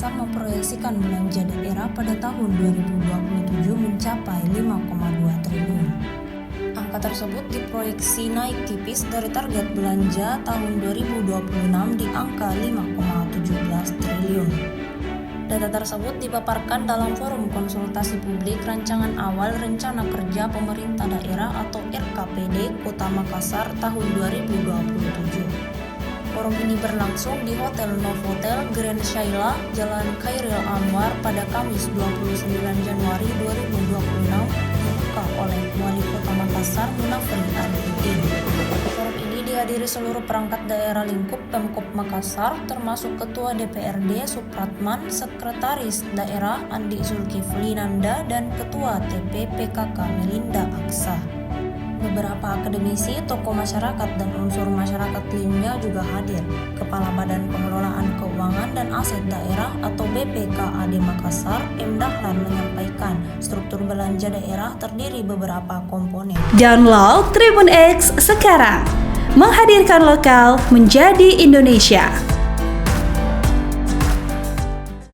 Makassar memproyeksikan belanja daerah pada tahun 2027 mencapai 5,2 triliun. Angka tersebut diproyeksi naik tipis dari target belanja tahun 2026 di angka 5,17 triliun. Data tersebut dipaparkan dalam forum konsultasi publik rancangan awal Rencana Kerja Pemerintah Daerah atau RKPD Kota Makassar tahun 2027. Forum ini berlangsung di Hotel Novotel Grand Shaila, Jalan Khairil Anwar pada Kamis 29 Januari 2026 dibuka oleh Wali Kota Makassar Munafri Arifin. Forum ini dihadiri seluruh perangkat daerah lingkup Pemkop Makassar termasuk Ketua DPRD Supratman, Sekretaris Daerah Andi Zulkifli Nanda dan Ketua TP PKK Melinda Aksa. Beberapa akademisi, tokoh masyarakat, dan unsur masyarakat lainnya juga hadir. Kepala Badan Pengelolaan Keuangan dan Aset Daerah atau BPKAD Makassar, M. Dahlan menyampaikan struktur belanja daerah terdiri beberapa komponen. Download Tribun X sekarang, menghadirkan lokal menjadi Indonesia.